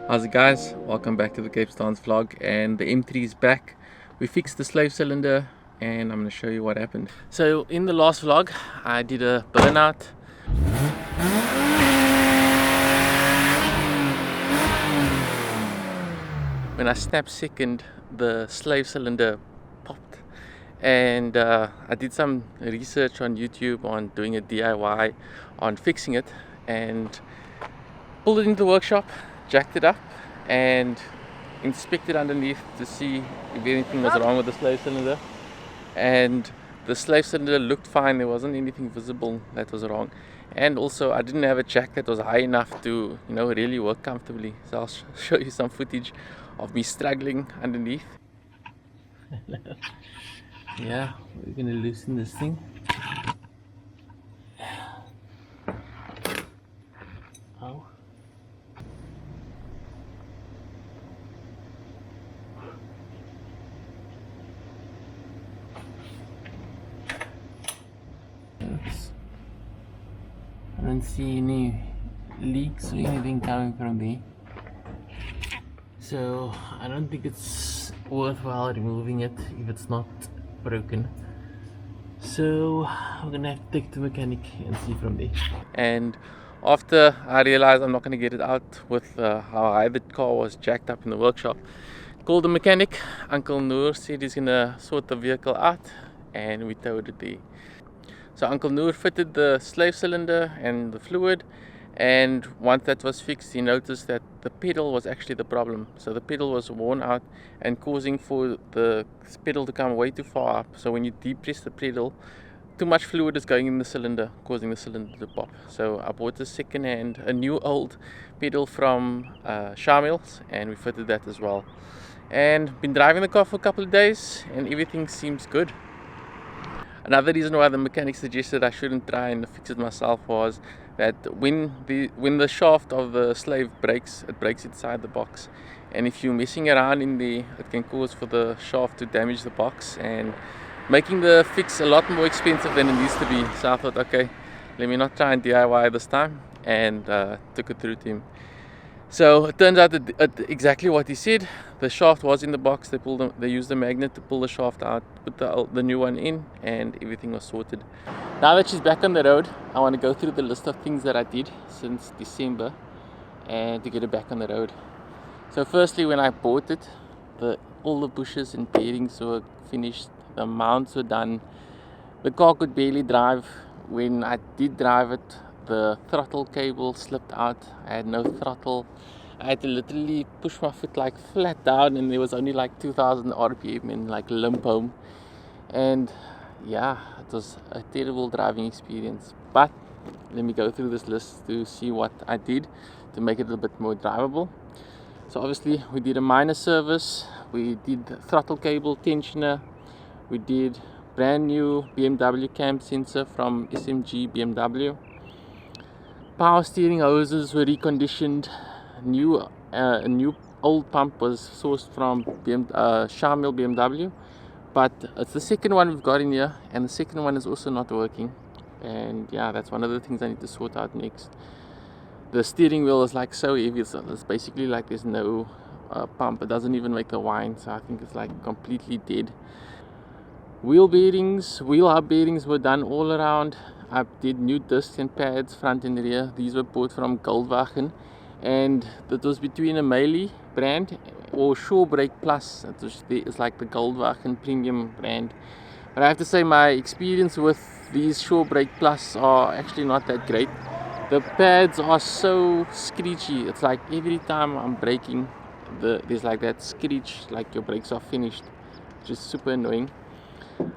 How's it guys? Welcome back to the Capestance vlog, and the M3 is back. We fixed the slave cylinder and I'm going to show you what happened. So in the last vlog I did a burnout. When I snapped second, the slave cylinder popped, and I did some research on YouTube on doing a DIY on fixing it, and pulled it into the workshop, jacked it up and inspected underneath to see if anything was wrong with the slave cylinder, and the slave cylinder looked fine. There wasn't anything visible that was wrong, and also I didn't have a jack that was high enough to, you know, really work comfortably. So I'll show you some footage of me struggling underneath. Yeah, we're gonna loosen this thing. Oh. I don't see any leaks or anything coming from there, so I don't think it's worthwhile removing it if it's not broken. So I'm gonna have to take it to mechanic and see from there. And after I realized I'm not gonna get it out with how high the car was jacked up in the workshop, called the mechanic. Uncle Noor said he's gonna sort the vehicle out, and we towed it there. So Uncle Noor fitted the slave cylinder and the fluid, and once that was fixed, he noticed that the pedal was actually the problem. So the pedal was worn out and causing for the pedal to come way too far up. So when you depress the pedal, too much fluid is going in the cylinder, causing the cylinder to pop. So I bought a new old pedal from Shamil's, and we fitted that as well. And been driving the car for a couple of days and everything seems good. Another reason why the mechanic suggested I shouldn't try and fix it myself was that when the shaft of the slave breaks, it breaks inside the box, and if you're messing around in there, it can cause for the shaft to damage the box and making the fix a lot more expensive than it needs to be. So I thought, okay, let me not try and DIY this time, and took it through to him. So it turns out that exactly what he said. The shaft was in the box. They used the magnet to pull the shaft out, put the new one in, and everything was sorted. Now that she's back on the road, I want to go through the list of things that I did since December and to get it back on the road. So firstly, when I bought it, all the bushes and bearings were finished, the mounts were done, the car could barely drive. When I did drive it, the throttle cable slipped out. I had no throttle. I had to literally push my foot like flat down, and there was only like 2000 RPM and like limp home. And yeah, it was a terrible driving experience. But let me go through this list to see what I did to make it a bit more drivable. So obviously we did a minor service, we did throttle cable tensioner, we did brand new BMW cam sensor from SMG BMW. Power steering hoses were reconditioned. A new old pump was sourced from Shamil BMW, but it's the second one we've got in here, and the second one is also not working. And yeah, that's one of the things I need to sort out next. The steering wheel is like so heavy, so it's basically like there's no pump. It doesn't even make the whine, so I think it's like completely dead. Wheel bearings, wheel hub bearings were done all around. I did new discs and pads front and rear. These were bought from Goldwagen, and that was between a Meili brand or Shorebrake Plus. It's like the Goldwagen premium brand. But I have to say my experience with these Shorebrake Plus are actually not that great. The pads are so screechy. It's like every time I'm braking, there's like that screech, like your brakes are finished, which is super annoying.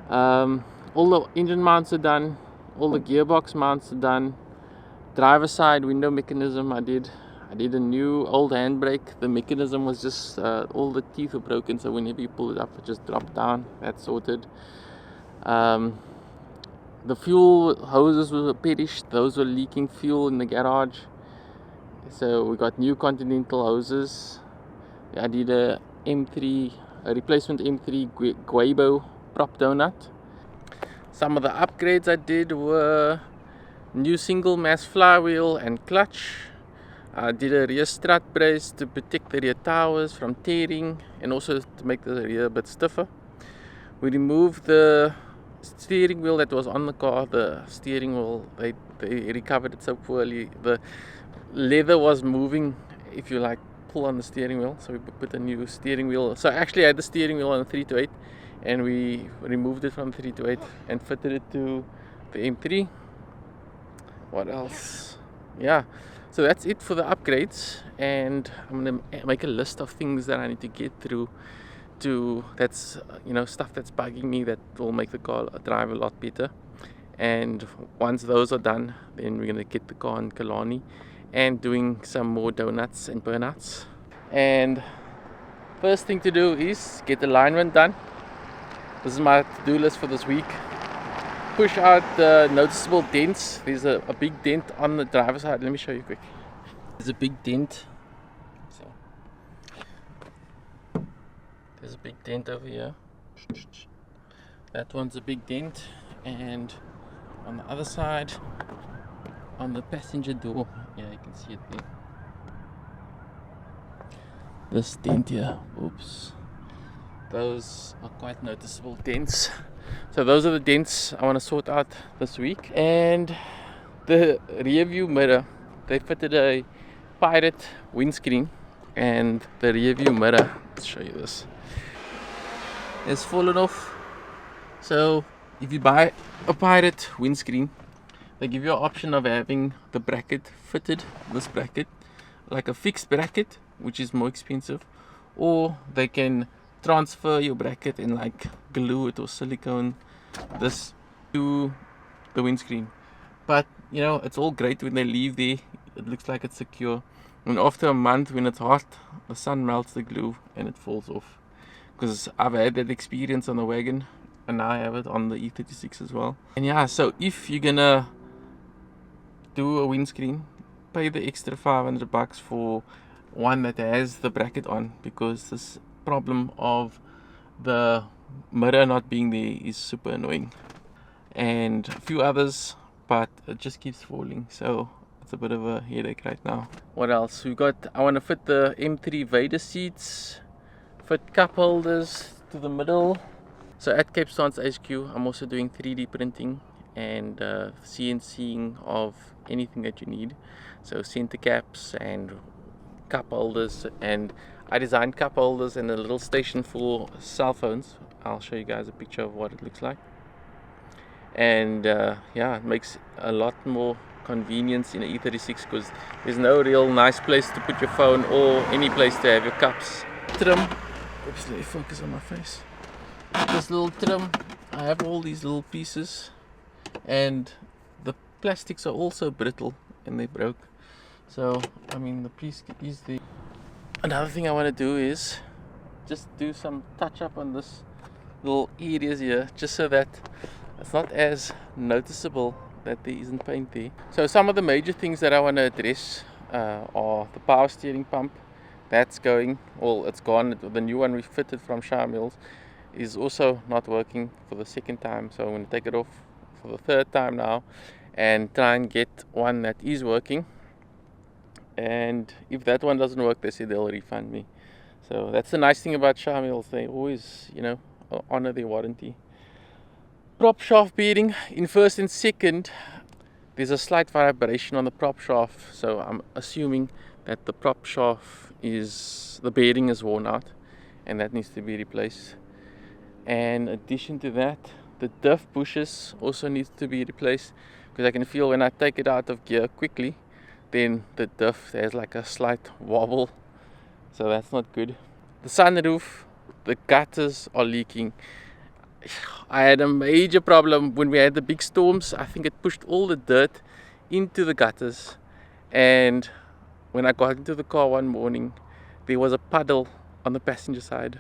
All the engine mounts are done, all the gearbox mounts are done. Driver side window mechanism I did a new old handbrake. The mechanism was just all the teeth were broken, so whenever you pull it up it just dropped down. That's sorted. The fuel hoses were perished. Those were leaking fuel in the garage, so we got new Continental hoses. I did a replacement M3 Guaibo prop donut. Some of the upgrades I did were new single mass flywheel and clutch. I did a rear strut brace to protect the rear towers from tearing and also to make the rear a bit stiffer. We removed the steering wheel that was on the car. The steering wheel, they recovered it so poorly. The leather was moving if you like pull on the steering wheel, so we put a new steering wheel. So actually I had the steering wheel on the 328 and we removed it from the 328 and fitted it to the M3. What else? Yeah, so that's it for the upgrades, and I'm gonna make a list of things that I need to get through that's stuff that's bugging me that will make the car drive a lot better. And once those are done, then we're gonna get the car in Kalani and doing some more donuts and burnouts. And first thing to do is get the alignment done. This is my to-do list for this week. Push out the noticeable dents. There's a big dent on the driver's side. Let me show you quick. There's a big dent. There's a big dent over here. That one's a big dent, and on the other side, on the passenger door, yeah, you can see it there. This dent here, oops. Those are quite noticeable dents. So those are the dents I want to sort out this week. And the rear view mirror, they fitted a Pirate windscreen, and the rear view mirror, let's show you this, has fallen off. So if you buy a Pirate windscreen, they give you an option of having the bracket fitted, this bracket, like a fixed bracket, which is more expensive, or they can transfer your bracket and like glue it or silicone this to the windscreen. But it's all great when they leave there, it looks like it's secure, and after a month when it's hot, the sun melts the glue and it falls off. Because I've had that experience on the wagon, and now I have it on the E36 as well. And yeah, so if you're gonna do a windscreen, pay the extra $500 for one that has the bracket on, because this problem of the mirror not being there is super annoying, and a few others, but it just keeps falling, so it's a bit of a headache right now. What else we got? I want to fit the M3 Vader seats, fit cup holders to the middle. So at Capestance HQ, I'm also doing 3D printing and CNCing of anything that you need. So center caps and cup holders, and I designed cup holders and a little station for cell phones. I'll show you guys a picture of what it looks like. And yeah, it makes a lot more convenience in an E36 because there's no real nice place to put your phone or any place to have your cups. Trim, oops, let me focus on my face. This little trim, I have all these little pieces, and the plastics are also brittle and they broke. So I mean, the piece could easily. Another thing I want to do is just do some touch up on this little areas here, just so that it's not as noticeable that there isn't paint there. So some of the major things that I want to address are the power steering pump. That's going, well, it's gone. The new one we fitted from Shah Mills is also not working for the second time, so I'm going to take it off for the third time now and try and get one that is working. And if that one doesn't work, they say they'll refund me. So that's the nice thing about Shah Mills, they always honor their warranty. prop shaft bearing in first and second, there's a slight vibration on the prop shaft, so I'm assuming that the prop shaft the bearing is worn out and that needs to be replaced. And in addition to that, the diff bushes also needs to be replaced, because I can feel when I take it out of gear quickly, then the diff has like a slight wobble, so that's not good. The sunroof, the gutters are leaking. I had a major problem when we had the big storms. I think it pushed all the dirt into the gutters, and when I got into the car one morning, there was a puddle on the passenger side.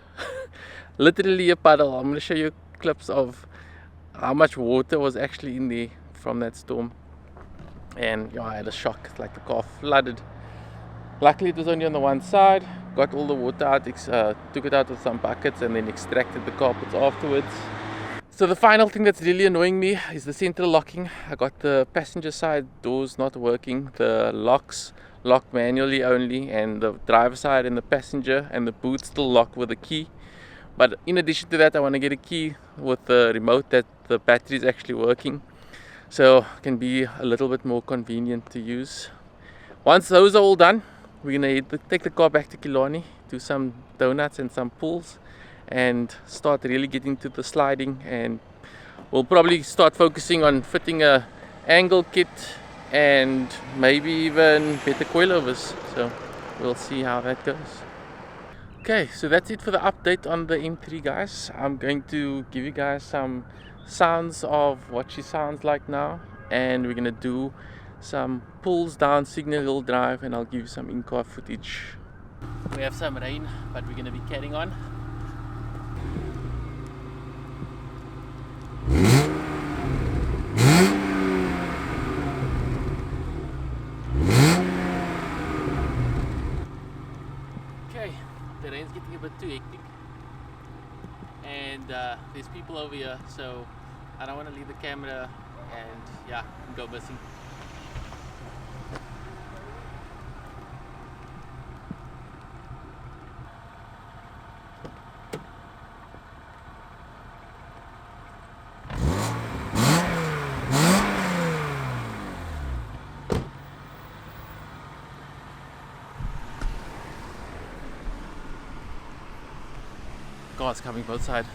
Literally a puddle. I'm going to show you clips of how much water was actually in there from that storm. And yeah, I had a shock. It's like the car flooded. Luckily it was only on the one side. Got all the water out, took it out with some buckets, and then extracted the carpets afterwards. So the final thing that's really annoying me is the central locking. I got the passenger side doors not working. The locks lock manually only, and the driver side and the passenger and the boot still lock with a key. But in addition to that, I want to get a key with the remote that the battery is actually working, so it can be a little bit more convenient to use. Once those are all done, we're going to take the car back to Killarney, do some donuts and some pulls, and start really getting to the sliding. And we'll probably start focusing on fitting a angle kit and maybe even better coilovers. So we'll see how that goes. Okay, so that's it for the update on the M3, guys. I'm going to give you guys some sounds of what she sounds like now, and we're gonna do some pulls down Signal Hill Drive, and I'll give you some in-car footage. We have some rain, but we're gonna be carrying on. Okay, the rain's getting a bit too hectic, and there's people over here, so I don't want to leave the camera and yeah, go missing. Cars coming both sides.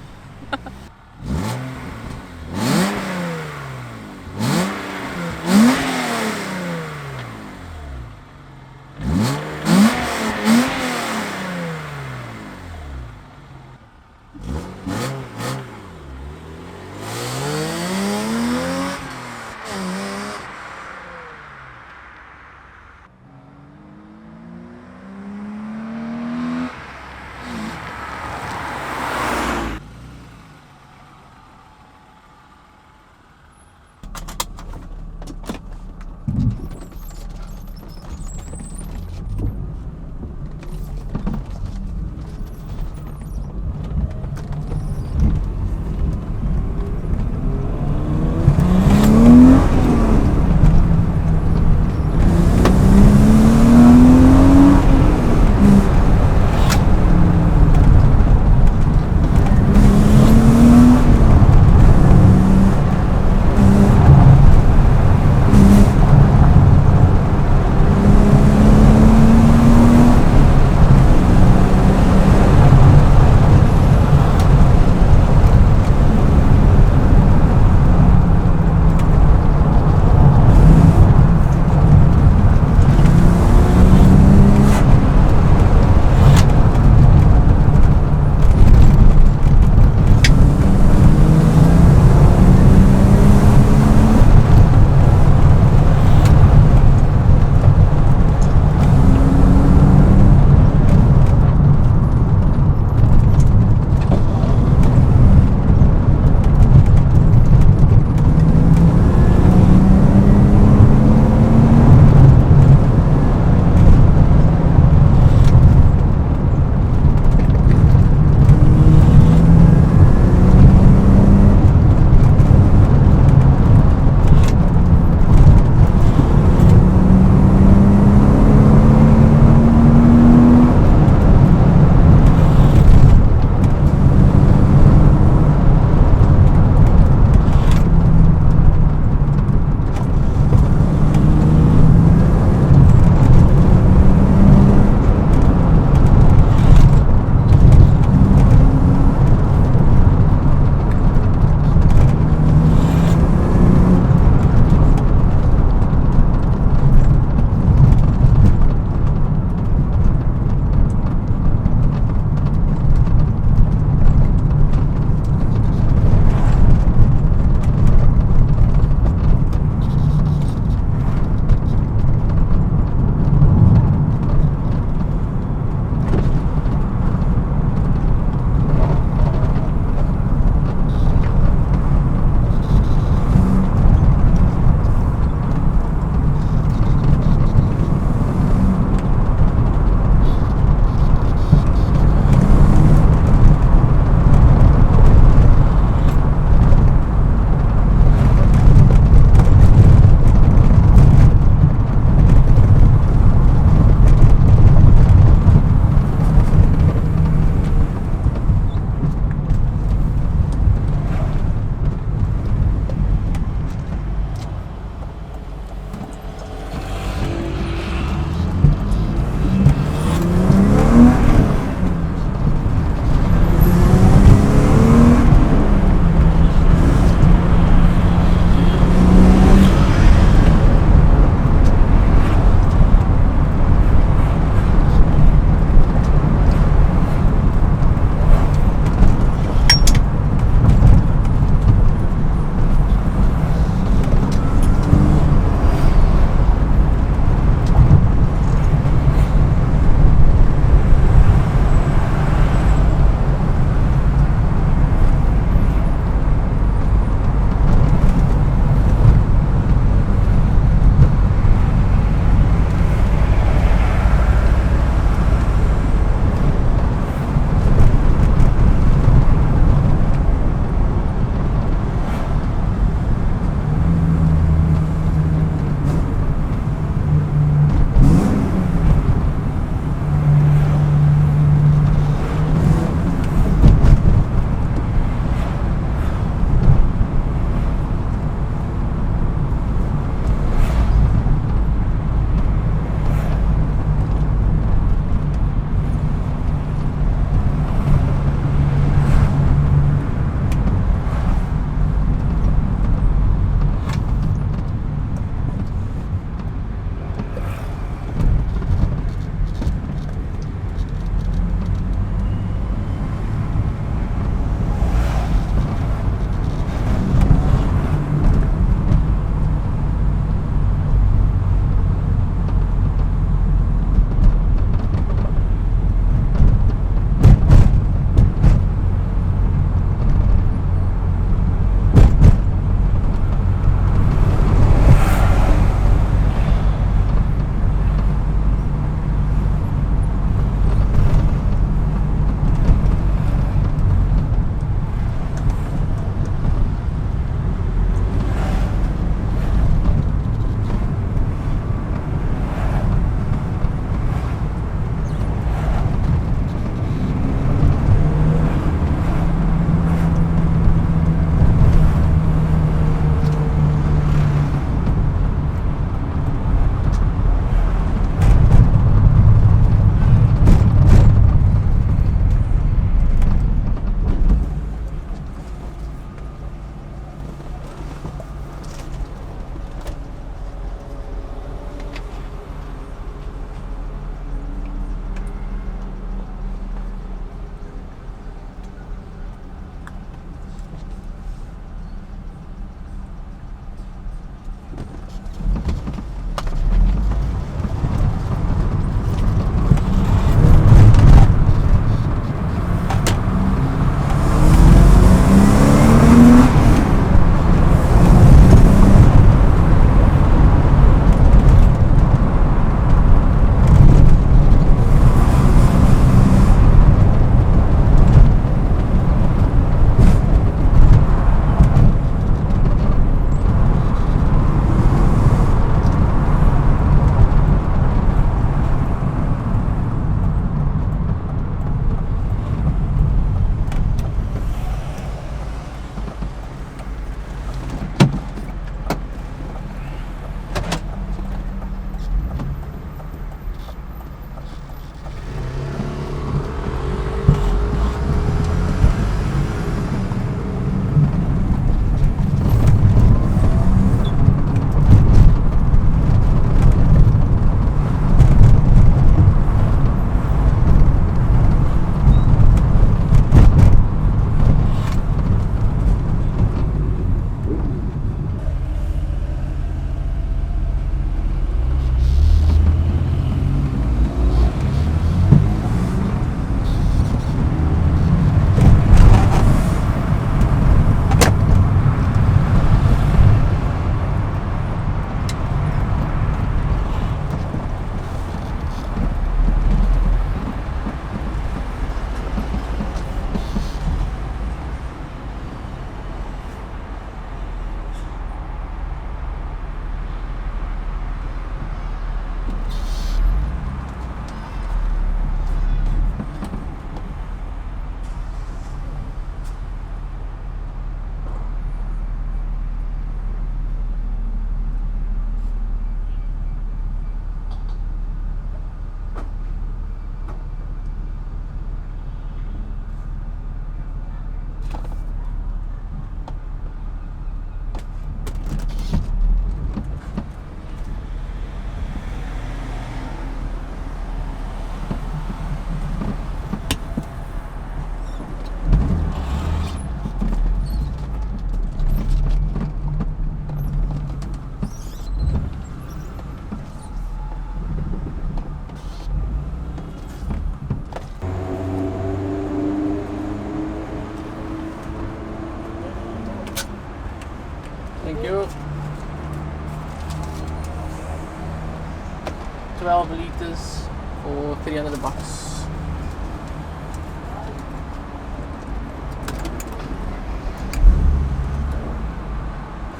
kilometers for 300 bucks.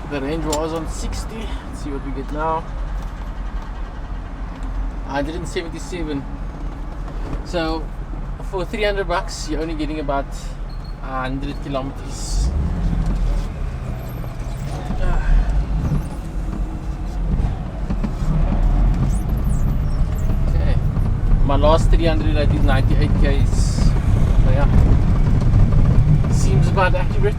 The range was on 60. Let's see what we get now. 177. So for 300 bucks, you're only getting about 100 kilometers. Okay, my last 300 I did 98 k's. So yeah, seems about accurate.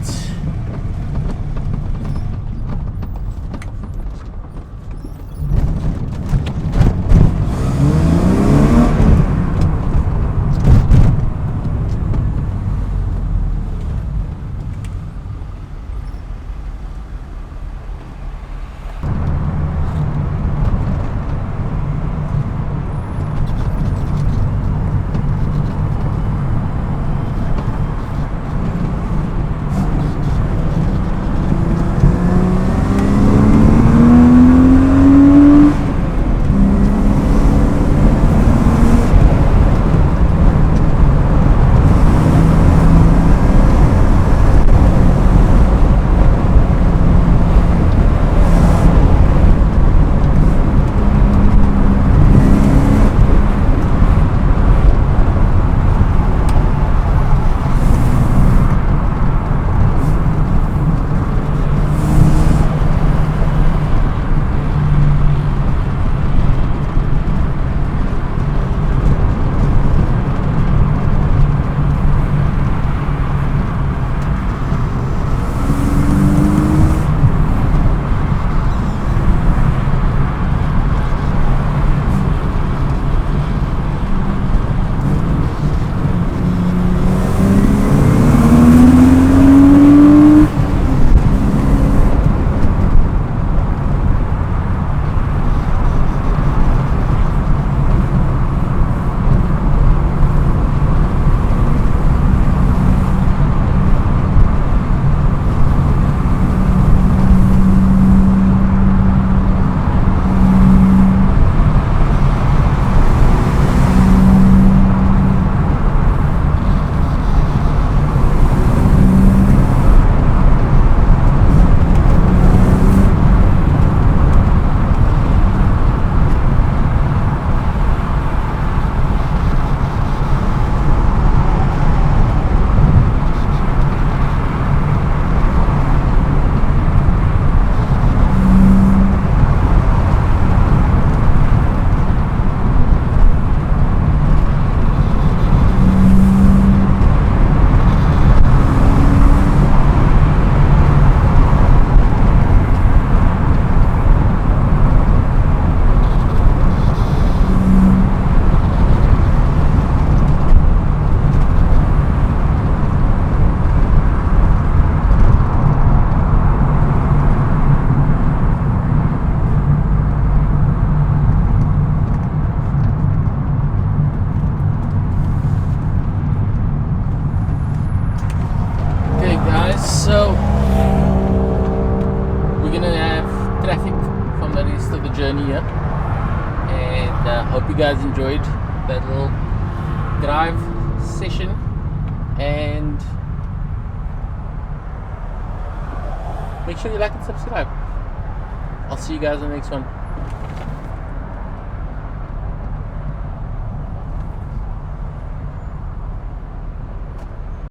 So we're gonna have traffic from the rest of the journey here, and hope you guys enjoyed that little drive session, and make sure you like and subscribe. I'll see you guys in the next one.